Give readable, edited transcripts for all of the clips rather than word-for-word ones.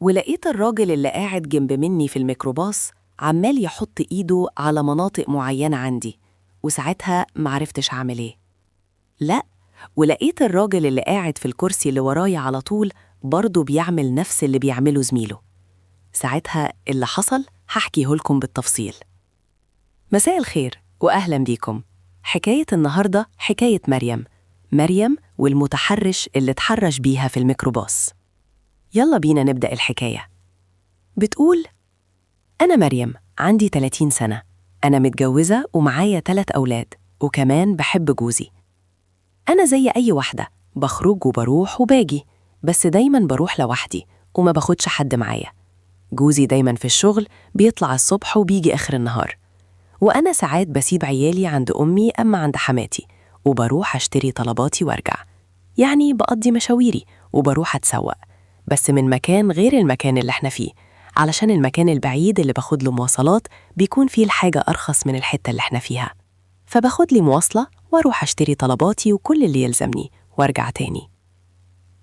ولقيت الراجل اللي قاعد جنب مني في الميكروباص عمال يحط إيده على مناطق معينة عندي، وساعتها معرفتش أعمل إيه. لأ، ولقيت الراجل اللي قاعد في الكرسي اللي ورايا على طول برضه بيعمل نفس اللي بيعمله زميله. ساعتها اللي حصل هحكيه لكم بالتفصيل. مساء الخير وأهلا بيكم. حكاية النهاردة حكاية مريم والمتحرش اللي اتحرش بيها في الميكروباص. يلا بينا نبدأ الحكاية. بتقول: أنا مريم، عندي 30 سنة، أنا متجوزة ومعايا 3 أولاد، وكمان بحب جوزي. أنا زي أي واحدة بخرج وبروح وباجي، بس دايماً بروح لوحدي وما باخدش حد معايا. جوزي دايماً في الشغل، بيطلع الصبح وبيجي آخر النهار، وأنا ساعات بسيب عيالي عند أمي أما عند حماتي، وبروح أشتري طلباتي وارجع. يعني بقضي مشاويري وبروح أتسوق، بس من مكان غير المكان اللي احنا فيه، علشان المكان البعيد اللي باخد له مواصلات بيكون فيه الحاجة أرخص من الحتة اللي احنا فيها، فباخد لي مواصلة واروح أشتري طلباتي وكل اللي يلزمني وارجع تاني.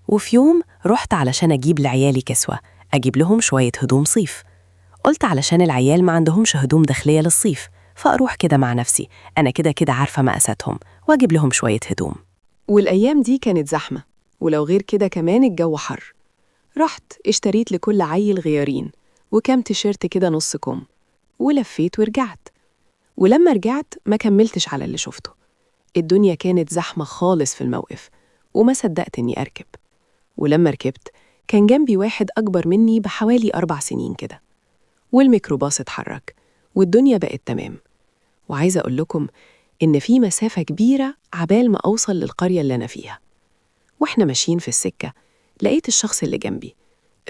وفي يوم رحت علشان أجيب لعيالي كسوة، أجيب لهم شوية هدوم صيف. قلت علشان العيال ما عندهمش هدوم داخلية للصيف، فأروح كده مع نفسي، أنا كده عارفة مقاساتهم، وأجيب لهم شوية هدوم. والأيام دي كانت زحمة، ولو غير كده كمان الجو حر. رحت اشتريت لكل عيل غيارين وكام تيشيرت كده نص كم، ولفيت ورجعت. ولما رجعت ما كملتش على اللي شفته. الدنيا كانت زحمة خالص في الموقف، وما صدقت إني أركب. ولما ركبت كان جنبي واحد أكبر مني بحوالي 4 سنين كده، والميكروباص اتحرك والدنيا بقت تمام. وعايزة أقول لكم إن في مسافة كبيرة عبال ما أوصل للقرية اللي أنا فيها. وإحنا ماشيين في السكة لقيت الشخص اللي جنبي،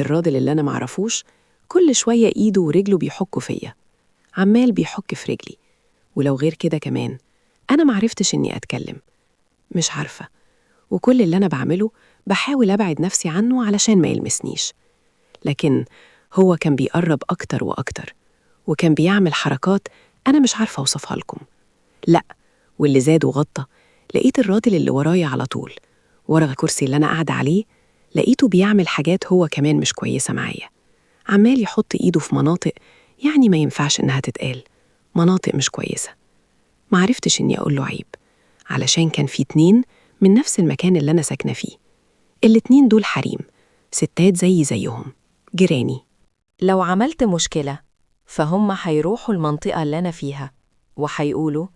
الراجل اللي أنا معرفوش، كل شوية إيده ورجله بيحكوا فيا، عمال بيحك في رجلي. ولو غير كده كمان أنا معرفتش إني أتكلم، مش عارفة. وكل اللي أنا بعمله بحاول أبعد نفسي عنه علشان ما يلمسنيش، لكن هو كان بيقرب أكتر وأكتر، وكان بيعمل حركات أنا مش عارفة أوصفها لكم. لأ، واللي زاد وغطى، لقيت الراجل اللي ورايا على طول ورا الكرسي اللي أنا قاعدة عليه، لقيته بيعمل حاجات هو كمان مش كويسة معايا. عمال يحط إيده في مناطق يعني ما ينفعش إنها تتقال، مناطق مش كويسة. معرفتش إني أقول له عيب، علشان كان في 2 من نفس المكان اللي أنا ساكنة فيه. ال2 دول حريم، ستات زيهم، جيراني. لو عملت مشكلة فهم هيروحوا المنطقة اللي أنا فيها وهيقولوا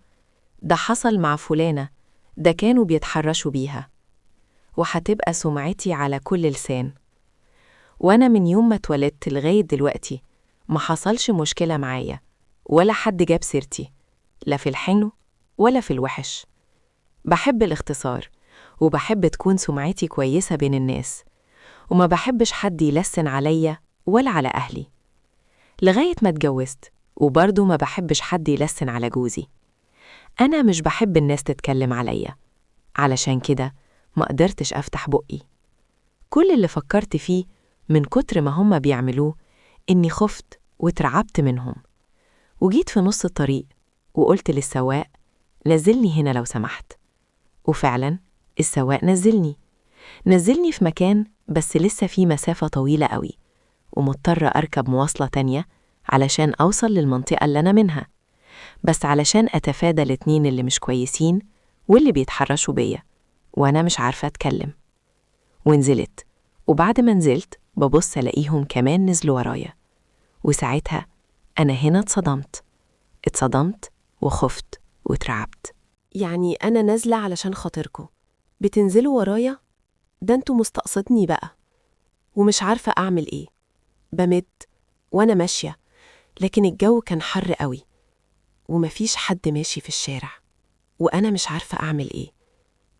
ده حصل مع فلانة، ده كانوا بيتحرشوا بيها، وهتبقى سمعتي على كل لسان. وأنا من يوم ما اتولدت لغاية دلوقتي ما حصلش مشكلة معايا، ولا حد جاب سيرتي، لا في الحلو ولا في الوحش. بحب الاختصار، وبحب تكون سمعتي كويسة بين الناس، وما بحبش حد يلسن عليا ولا على أهلي، لغاية ما اتجوزت. وبرضه ما بحبش حد يلسن على جوزي. أنا مش بحب الناس تتكلم عليا، علشان كده ما قدرتش أفتح بقي. كل اللي فكرت فيه من كتر ما هم بيعملوه إني خفت واترعبت منهم، وجيت في نص الطريق وقلت للسواق نزلني هنا لو سمحت. وفعلا السواق نزلني في مكان، بس لسه في مسافة طويلة قوي، ومضطرة أركب مواصلة تانية علشان أوصل للمنطقة اللي أنا منها، بس علشان أتفادى الاتنين اللي مش كويسين واللي بيتحرشوا بيا وأنا مش عارفة أتكلم. ونزلت، وبعد ما نزلت ببص ألاقيهم كمان نزلوا ورايا، وساعتها أنا هنا اتصدمت وخفت واترعبت. يعني أنا نازلة علشان خاطركم، بتنزلوا ورايا؟ ده انتوا مستقصدني بقى. ومش عارفة أعمل إيه، بمد وأنا ماشية، لكن الجو كان حر قوي، ومفيش حد ماشي في الشارع، وأنا مش عارفة أعمل إيه.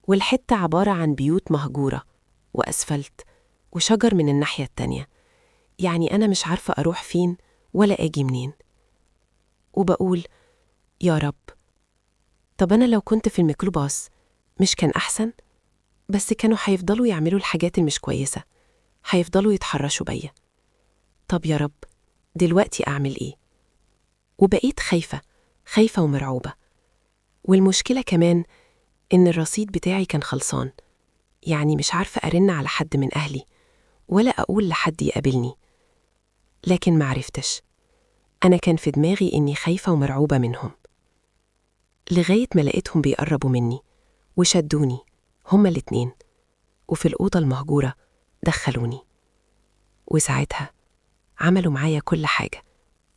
والحتة عبارة عن بيوت مهجورة وأسفلت وشجر من الناحية التانية، يعني أنا مش عارفة أروح فين ولا أجي منين. وبقول يا رب، طب أنا لو كنت في الميكروباص مش كان أحسن؟ بس كانوا هيفضلوا يعملوا الحاجات المش كويسة، هيفضلوا يتحرشوا بيا. طب يا رب، دلوقتي أعمل إيه؟ وبقيت خايفة ومرعوبة. والمشكلة كمان إن الرصيد بتاعي كان خلصان، يعني مش عارفة أرن على حد من أهلي ولا أقول لحد يقابلني. لكن معرفتش. أنا كان في دماغي إني خايفة ومرعوبة منهم، لغاية ما لقيتهم بيقربوا مني وشدوني هما الاتنين، وفي الأوضة المهجورة دخلوني. وساعتها عملوا معايا كل حاجة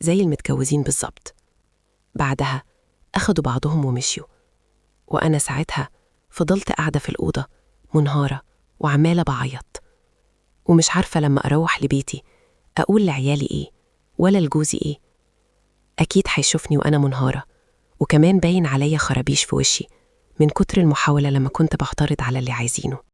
زي المتجوزين بالظبط. بعدها أخدوا بعضهم ومشيوا، وأنا ساعتها فضلت قاعدة في الأوضة منهارة وعمالة بعيط، ومش عارفة لما أروح لبيتي أقول لعيالي إيه ولا لجوزي إيه. أكيد هيشوفني وأنا منهارة، وكمان باين عليا خرابيش في وشي من كتر المحاولة لما كنت بعترض على اللي عايزينه.